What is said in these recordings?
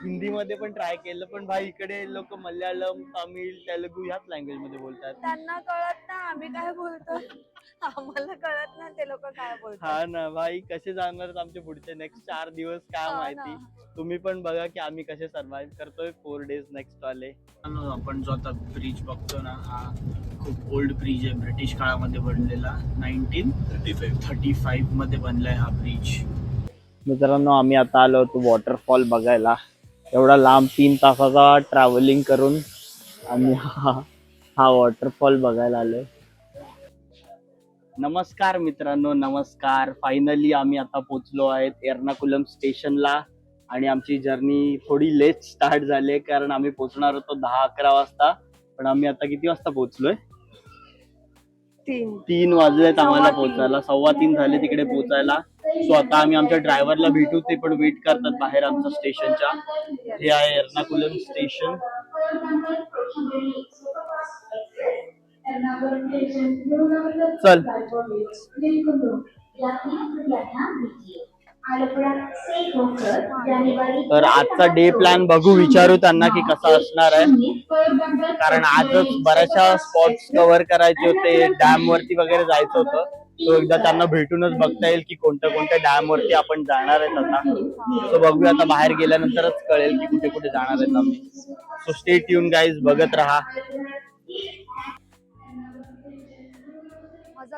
हिंदी मध्ये पण ट्राय केलं, पण भाई इकडे लोक मल्याळम, तामिळ, तेलुगू ह्याच लँग्वेज मध्ये बोलतात. त्यांना कळत ना आम्ही काय बोलतो, आम्हाला कळत ना ते लोक काय बोलतात. हा ना भाई, कसे जाणार आमचे पुढचे नेक्स्ट 4 दिवस काय हा माहिती. ना. तुम्ही पण बघा की आम्ही कसे सर्व्हाइव्ह करतोय 4 डेज नेक्स्ट वाले. आपण जो आता ब्रिज बघतो ना, हा खूप ओल्ड ब्रिज आहे, ब्रिटिश काळामध्ये बनलेला. 1935 मध्ये बनलाय हा ब्रिज. मित्रांनो, आम्ही आता आलो होतो वॉटरफॉल बघायला. एवढा लांब 3 तासाचा ट्रॅव्हलिंग करून आम्ही हा वॉटरफॉल बघायला आलोय. नमस्कार मित्रांनो, नमस्कार. फायनली आम्ही आता पोहोचलो आहेत एर्नाकुलम स्टेशनला आणि आमची जर्नी थोडी लेट स्टार्ट झाली आहे, कारण आम्ही पोहोचणार होतो 10-11 वाजता, पण आम्ही आता किती वाजता पोहोचलोय? 3 वाजलेत आम्हाला पोहोचायला. 2:15 झाले तिकडे पोहोचायला. सो आता आम्ही आमच्या ड्रायव्हरला भेटू, ते पण वेट करतात बाहेर आमच्या स्टेशनच्या. हे आहे एर्नाकुलम स्टेशन. चल. तर आजचा डे प्लॅन बघू, विचारू त्यांना की कसा असणार आहे, कारण आजच बऱ्याचशा स्पॉट्स कव्हर करायचे होते, डॅम वरती वगैरे जायचं होतं. तो एकदा त्यांना भेटूनच बघता येईल की कोणत्या कोणत्या डॅम वरती आपण जाणार आहेत आता. सो बघूया, आता बाहेर गेल्यानंतरच कळेल की कुठे कुठे जाणार आहेत आम्ही. सो स्टे ट्यून गाईज, बघत राहा.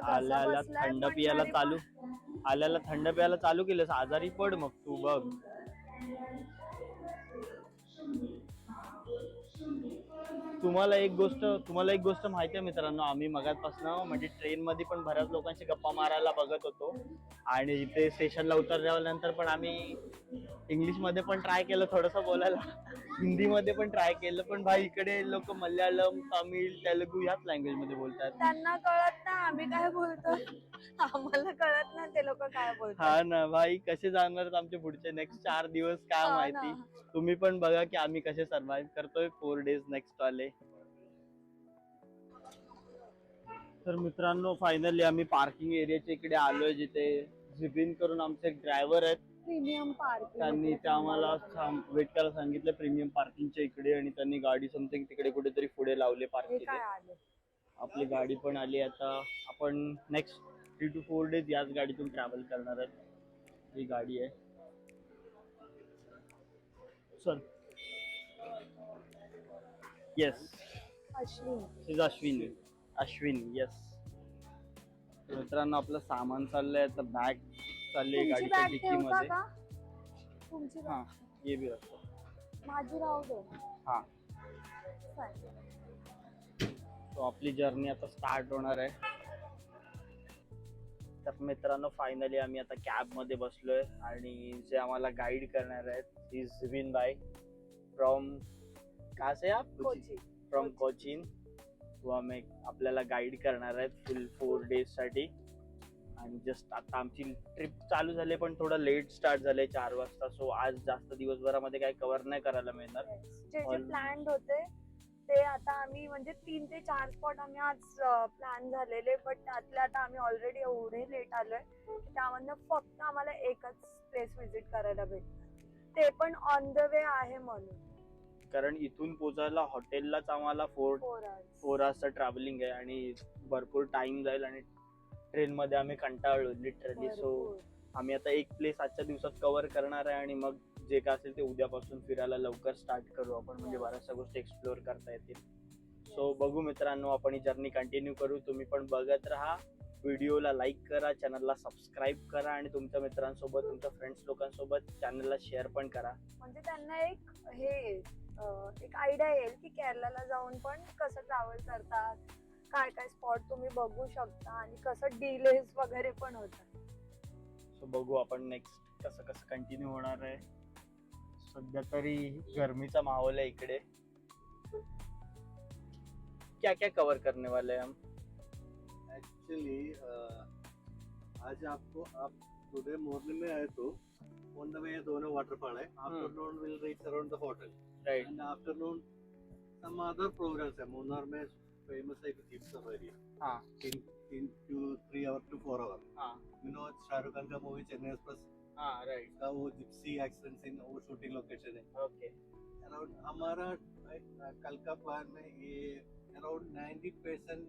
आल्याला थंड पियाला चालू आल्याला थंड प्यायला चालू केलंस, आजारी पड मग तू बघ. तुम्हाला एक गोष्ट माहिती आहे मित्रांनो, आम्ही मगाचपासून म्हणजे ट्रेन मध्ये पण बऱ्याच लोकांशी गप्पा मारायला बघत होतो, आणि इथे स्टेशनला उतरल्यानंतर पण आम्ही इंग्लिश मध्ये पण ट्राय केलं थोडंसं बोलायला, हिंदी मध्ये पण ट्राय केलं, पण भाई इकडे लोक मल्याळम, तामिळ, तेलुगू ह्याच लँग्वेज मध्ये बोलतात. त्यांना कळत ना आम्ही काय बोलतो, आम्हाला कळत ना ते लोक काय बोलतात. हा ना भाई, कसे जाणार आमचे पुढचे नेक्स्ट 4 दिवस काय माहिती. तुम्ही पण बघा की आम्ही कसे सर्व्हाइव्ह करतोय 4 डेज नेक्स्ट वाले. तर मित्रांनो, फायनली आम्ही पार्किंग एरियाच्या इकडे आलोय, जिथे झिबिन करून आमचे ड्रायव्हर आहेत. प्रीमियम पार्किंग त्यांनी ते आम्हाला वेट करायला सांगितलं प्रीमियम पार्किंगच्या इकडे, आणि त्यांनी गाडी समथिंग तिकडे कुठेतरी पुढे लावले पार्क केले. आपली गाडी पण आली. आता आपण नेक्स्ट 3 to 4 डेज याच गाडीतून ट्रॅव्हल करणार आहेत. ही गाडी आहे. चल. Yes, Ashwin yes. मित्रांनो, आपलं सामान चाललंय, आता बॅग चालली गाडीच्या डिक्की मध्ये. हा, ये भी रखो. माझी राहू दे. हा. तो आपली जर्नी आता स्टार्ट होणार आहे. तर मित्रांनो, फायनली आम्ही आता कॅब मध्ये बसलोय, आणि जे आम्हाला गाईड करणार आहेत इज झिबिन भाई फ्रॉम कहाँ से आप? फ्रॉम कोचीन. तो आम्ही आपल्याला गाईड करणार आहेत फुल 4 डेज साठी. आणि जस्ट आता आमची ट्रिप चालू झाली, पण थोडं लेट स्टार्ट झालंय 4 वाजता. सो आज जास्त दिवसभरामध्ये काही कव्हर नाही करायला मिळणार. जे प्लॅन होते ते आता आम्ही म्हणजे 3 ते 4 स्पॉट आम्ही आज प्लॅन झालेले, बट त्यातले आता आम्ही ऑलरेडी एवढे लेट आलोय, त्यामधनं फक्त आम्हाला एकच प्लेस व्हिजिट करायला भेटणार, ते पण ऑन द वे आहे म्हणून. कारण इथून पोचायला हॉटेललाच आम्हाला 4 आवर्सचं ट्रॅव्हलिंग आहे, आणि भरपूर टाइम जाईल, आणि ट्रेन मध्ये आम्ही कंटाळलो लिटरली. सो आम्ही आता एक प्लेस आजच्या दिवसात कव्हर करणार आहे, आणि मग जे काय असेल ते उद्यापासून फिरायला लवकर स्टार्ट करू आपण, म्हणजे बऱ्याचशा गोष्टी एक्सप्लोअर करता येतील. सो बघू मित्रांनो, आपण ही जर्नी कंटिन्यू करू. तुम्ही पण बघत राहा, व्हिडिओला लाईक करा, चॅनलला सबस्क्राईब करा, आणि तुमच्या मित्रांसोबत, तुमच्या फ्रेंड्स लोकांसोबत चॅनलला शेअर पण करा, म्हणजे त्यांना एक आयडिया येईल की केरळला जाऊन पण कसं ट्रॅव्हल करतात, काय काय स्पॉट तुम्ही बघू शकता, आणि कसं डिलेज वगैरे पण होतात. सो बघू आपण नेक्स्ट कसं कसं कंटिन्यू होणार आहे. सध्या तरी गर्मीचा माहोल आहे इकडे. क्या क्या कवर करने वाले हैं हम? एक्चुअली आज आपको आप टुडे मॉर्निंग में आए तो ऑन द वे दोनों वाटरफॉल है. Afternoon will reach around the hotel, right, and afternoon some other programmes है. मुन्नार में फेमस है जीप सफारी. हाँ, in 2-3 hours to 4 hours. हाँ, You know शाहरुख खान का मूवी चेन्नई एक्सप्रेस. हाँ राइट का वो जिप्सी एक्सीडेंट सीन वो शूटिंग लोकेशन है ओके अराउंड हमारा कल का प्लान में ये अराउंड 90%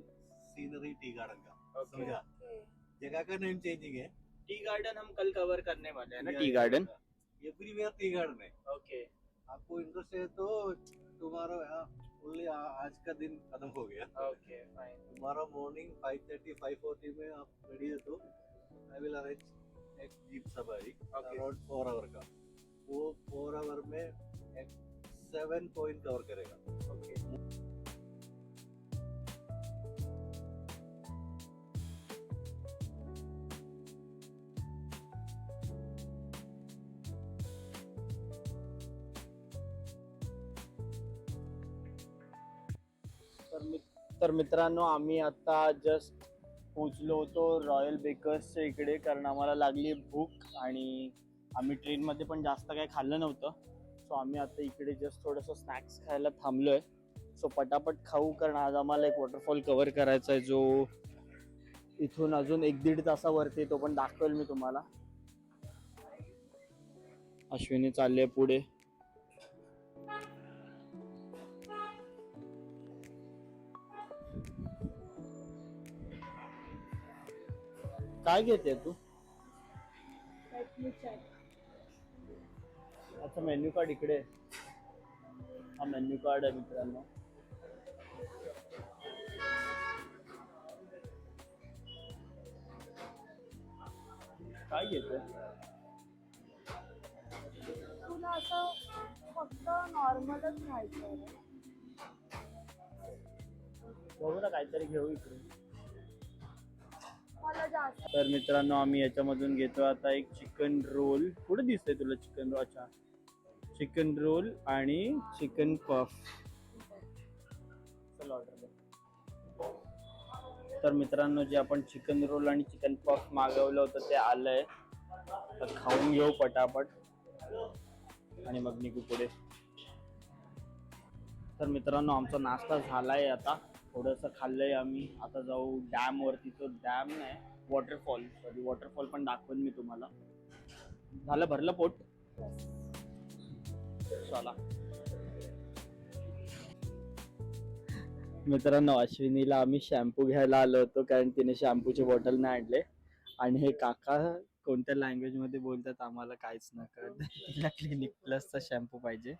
सीनरी टी गार्डन का ओके समझा जगह का नेम चेंजिंग है टी गार्डन हम कल कवर करने वाले हैं ना tea garden everywhere tea garden है ओके आपको इंटरेस्ट है तो तुम्हारा ओनली आज का दिन खत्म हो गया ओके फाइन tomorrow morning 5:30 5:40 में आप रेडी है तो आई विल अरेंज एक जीप सवारी अराउंड 4 आवर का वो 4 आवर में एक 7 पॉइंट कवर करेगा ओके तर मित्रांनो आम्ही आता जस्ट पोचलो होतो रॉयल बेकर्सच्या इकडे कारण आम्हाला लागली भूक आणि आम्ही ट्रेनमध्ये पण जास्त काही खाल्लं नव्हतं सो आम्ही आता इकडे जस्ट थोडंसं स्नॅक्स खायला थांबलोय सो पटापट खाऊ कारण आज आम्हाला एक वॉटरफॉल कव्हर करायचा आहे जो इथून अजून 1-1.5 तासावरती तो पण दाखवेल मी तुम्हाला. अश्विनी चालले पुढे. काय घेते तू? अच्छा मेन्यू कार्ड इकडे. हा मेन्यू कार्ड आहे मित्रांनो. काय घेते? तुला असं फक्त नॉर्मलच खायचं बघू ना काहीतरी घेऊ इकडे. मला जास्त. तर मित्रांनो आम्ही याच्यामधून घेतो आता एक चिकन रोल. कुठे दिसतंय तुला चिकन रोल? अच्छा चिकन रोल आणि चिकन पफ. चल ऑर्डर दे. तर मित्रांनो जे आपण चिकन रोल आणि चिकन पफ मागवलं होतं ते आलंय. तर खाऊन घेऊ पटापट आणि मग निघू पुढे. तर मित्रांनो आमचा नाश्ता झालाय आता. थोडंसं खाल्लंय आम्ही. आता जाऊ डॅम वरती. तो डॅम नाही वॉटरफॉल. सॉरी वॉटरफॉल पण दाखवेन मी तुम्हाला. झालं भरलं पोट. चला मित्रांनो अश्विनीला आम्ही शॅम्पू घ्यायला आलो होतो कारण तिने शॅम्पूची बॉटल नाही आणले आणि हे काका कोणत्या लँग्वेज मध्ये बोलतात आम्हाला काहीच नाही कळत. तिला क्लिनिक प्लसचा शॅम्पू पाहिजे.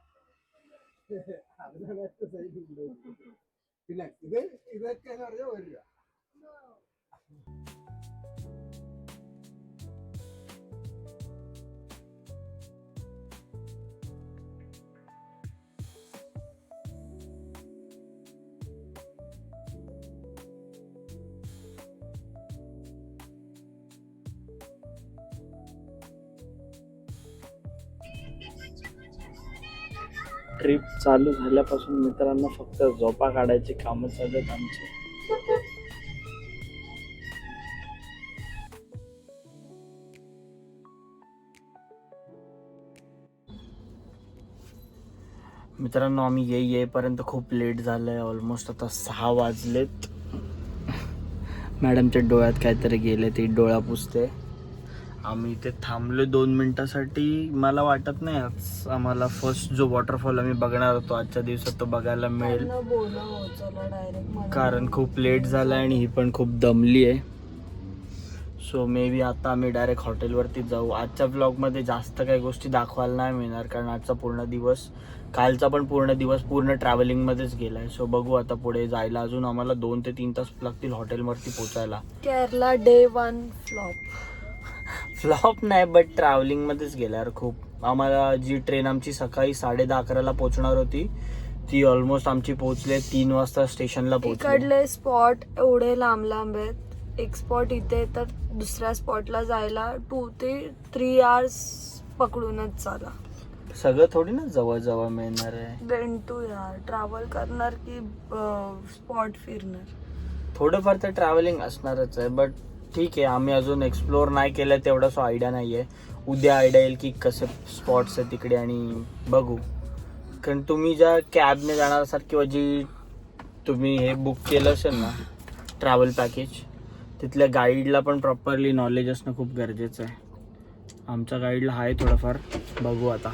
ट्रिप चालू झाल्यापासून मित्रांनो फक्त झोपा काढायची कामं चालू आहेत आमची. मित्रांनो आम्ही येईपर्यंत खूप लेट झालंय. ऑलमोस्ट आता 6 वाजलेत. मॅडमच्या डोळ्यात काहीतरी गेले ते डोळा पुसते. आम्ही इथे थांबलो 2 मिनिटासाठी. मला वाटत नाही आज आम्हाला फर्स्ट जो वॉटरफॉल आम्ही बघणार होतो आजच्या दिवसात तो बघायला मिळेल कारण खूप लेट झाला आणि ही पण खूप दमली आहे. सो मे बी आता आम्ही डायरेक्ट हॉटेलवरती जाऊ. आजच्या व्लॉगमध्ये जास्त काही गोष्टी दाखवायला नाही मिळणार कारण आजचा पूर्ण दिवस कालचा पण पूर्ण दिवस पूर्ण ट्रॅव्हलिंगमध्येच गेलाय. सो बघू आता पुढे जायला अजून आम्हाला 2 ते 3 तास लागतील हॉटेलवरती पोचायला. केरला डे 1 फ्लॉप नाही बट ट्रॅव्हलिंगमध्येच गेल्यावर खूप. आम्हाला जी ट्रेन आमची सकाळी 10:30 पोहोचणार होती ती ऑलमोस्ट आमची पोहोचले 3 वाजता स्टेशनला पोहोचली. इकडले स्पॉट एवढे लांब लांब आहेत. एक स्पॉट इथे तर दुसऱ्या स्पॉटला जायला 2 ते 3 आवर्स पकडूनच चाला. सगळं थोडी ना जवळ जवळ मिळणार आहे. बेंटू यार ट्रॅव्हल करणार की स्पॉट फिरणार. थोडंफार तर ट्रॅव्हलिंग असणारच आहे बट ठीक आहे. आम्ही अजून एक्सप्लोअर नाही केलं तेवढा सो आयडिया नाही आहे. उद्या आयडिया येईल की कसे स्पॉट्स आहेत तिकडे आणि बघू. कारण तुम्ही ज्या कॅबने जाणार असाल किंवा जी तुम्ही हे बुक केलं असेल ना ट्रॅव्हल पॅकेज तिथल्या गाईडला पण प्रॉपरली नॉलेज असणं खूप गरजेचं आहे. आमच्या गाईडला आहे थोडंफार, बघू आता.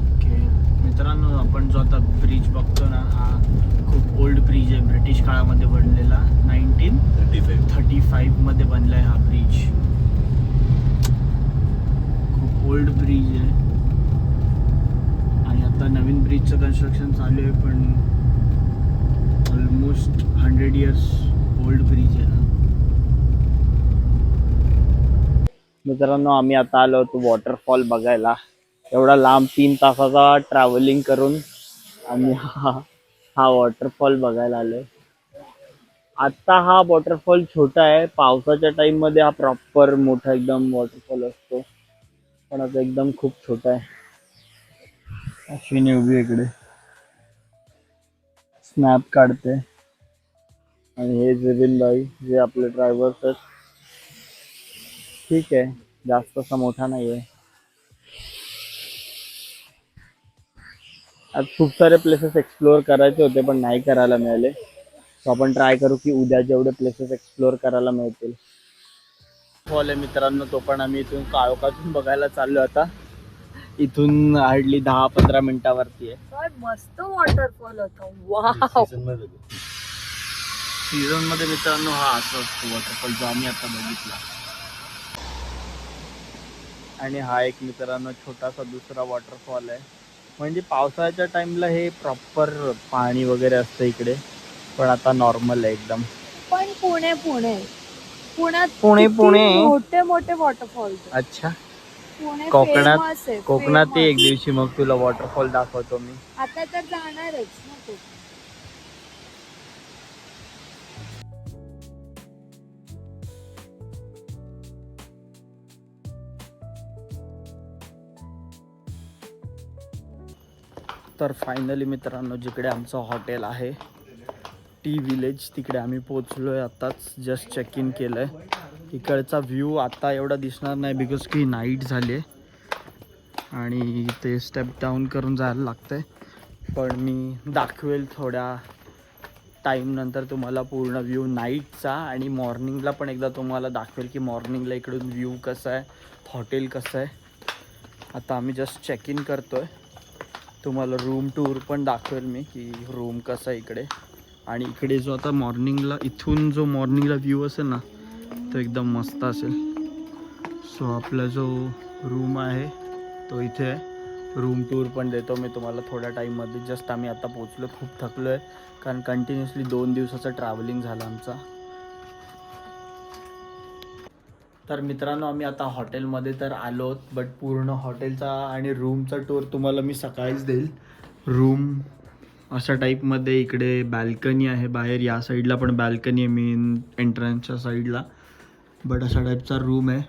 ओके मित्रांनो, आपण जो आता ब्रिज बघतो ना, हा खूप ओल्ड ब्रिज आहे, ब्रिटिश काळामध्ये बनलेला. 1935 मध्ये बनला आहे हा ब्रिज. खूप ओल्ड ब्रिज आहे आणि आता नवीन ब्रिजचं कन्स्ट्रक्शन चालू आहे, पण ऑलमोस्ट 100 इयर्स ओल्ड ब्रिज आहे हा. मित्रांनो, आम्ही आता आलो होतो वॉटरफॉल बघायला. एवढा लांब 3 तासाचा ट्रॅव्हलिंग करून आम्ही हा वॉटरफॉल बघायला आलोय. आता हा वॉटरफॉल छोटा आहे, पावसाच्या टाइम मध्ये हा प्रॉपर मोठा एकदम वॉटरफॉल असतो, पण आता एकदम खूप छोटा आहे. अश्विनी उभी इकडे स्नॅप काढते आणि हे जबिन भाई जे आपले ड्रायव्हर्स आहेत. ठीक आहे, जास्त असा मोठा नाही आहे. आज खूप सारे प्लेसेस एक्सप्लोअर करायचे होते पण नाही करायला मिळाले, सो आपण ट्राय करू की उद्या जेवढे प्लेसेस एक्सप्लोअर करायला मिळतील. फॉल आहे मित्रांनो, तो पण आम्ही इथून काळोखातून बघायला चाललो. आता इथून हार्डली 10-15 मिनिटावरती आहे. काय मस्त वॉटरफॉल होता. वाव. सीझन मध्ये मित्रांनो हा असं असतो वॉटरफॉल जो आम्ही आता बघितला. आणि हा एक मित्रांनो छोटासा दुसरा वॉटरफॉल आहे. म्हणजे पावसाळ्याच्या टाइमला हे प्रॉपर पाणी वगैरे असतं इकडे, पण आता नॉर्मल आहे एकदम. पण पुण्यात पुणे. किती मोठे मोठे वॉटरफॉल. अच्छा, पुणे कोकणात famous आहे, कोकणात एक famous. दिवशी मग तुला वॉटरफॉल दाखवतो मी. आता तर जाणारच ना तू. तर फायनली मित्रांनो, जिकडे आमचं हॉटेल आहे टी विलेज, तिकडे आम्ही पोचलो आहे. आत्ताच जस्ट चेक इन केलं आहे. इकडचा व्ह्यू आता एवढा दिसणार नाही बिकॉज की नाईट झाली आहे आणि ते स्टेप डाऊन करून जायला लागतं आहे. पण मी दाखवेल थोड्या टाईम नंतर तुम्हाला पूर्ण व्ह्यू नाईटचा, आणि मॉर्निंगला पण एकदा तुम्हाला दाखवेल की मॉर्निंगला इकडून व्ह्यू कसं आहे, हॉटेल कसं आहे. आता आम्ही जस्ट चेक इन करतो आहे. तुम्हाला रूम टूर पण दाखवेल मी की रूम कसं आहे इकडे. आणि इकडे जो आता मॉर्निंगला, इथून जो मॉर्निंगला व्ह्यू असेल ना, तो एकदम मस्त असेल. सो आपला जो रूम आहे तो इथे आहे. रूम टूर पण देतो मी तुम्हाला थोड्या टाईममध्ये. जस्ट आम्ही आता पोचलो, खूप थकलो आहे कारण कंटिन्युअसली 2 दिवसाचं ट्रॅव्हलिंग झालं आमचा. तर मित्रांनो, आम्ही आता हॉटेलमध्ये तर आलो, बट पूर्ण हॉटेलचा आणि रूमचा टूर तुम्हाला मी सकाळीच देईल. रूम अशा टाईपमध्ये, इकडे बॅल्कनी आहे बाहेर, या साईडला पण बॅल्कनी आहे मेन एंट्रन्सच्या साईडला, बट अशा टाईपचा रूम आहे.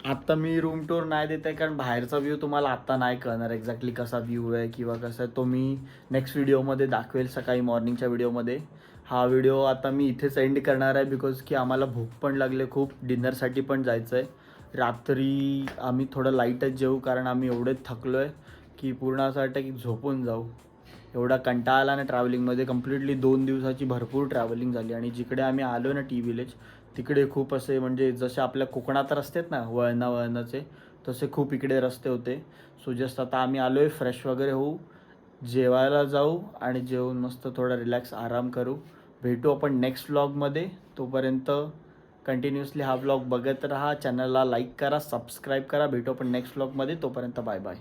आत्ता मी रूम टूर नाही देत आहे कारण बाहेरचा व्ह्यू तुम्हाला आत्ता नाही कळणार एक्झॅक्टली कसा व्ह्यू आहे किंवा कसं आहे. तो मी नेक्स्ट व्हिडिओमध्ये दाखवेल, सकाळी मॉर्निंगच्या व्हिडिओमध्ये. हा व्हिडिओ आता मी इथेच एंड करणार आहे बिकॉज की आम्हाला भूक पण लागले खूप, डिनरसाठी पण जायचं आहे. रात्री आम्ही थोडं लाईटच जेवू कारण आम्ही एवढेच थकलो आहे की पूर्ण असं वाटतं की झोपून जाऊ. एवढा कंटाळा आला ना ट्रॅव्हलिंगमध्ये. कम्प्लिटली 2 दिवसाची भरपूर ट्रॅव्हलिंग झाली. आणि जिकडे आम्ही आलो ना टी विलेज, तिकडे खूप असे म्हणजे जसे आपल्या कोकणात रस्ते आहेत ना वळणाचे, तसे खूप इकडे रस्ते होते. सो जस्ट आता आम्ही आलो आहे, फ्रेश वगैरे होऊ, जेवायला जाऊ आणि जेवून मस्त थोडा रिलॅक्स आराम करू. भेटू आपण नेक्स्ट व्लॉगमध्ये. तोपर्यंत कंटिन्युअसली हा व्लॉग बघत राहा, चॅनलला लाईक करा, सबस्क्राईब करा. भेटू आपण नेक्स्ट व्लॉगमध्ये. तोपर्यंत बाय बाय.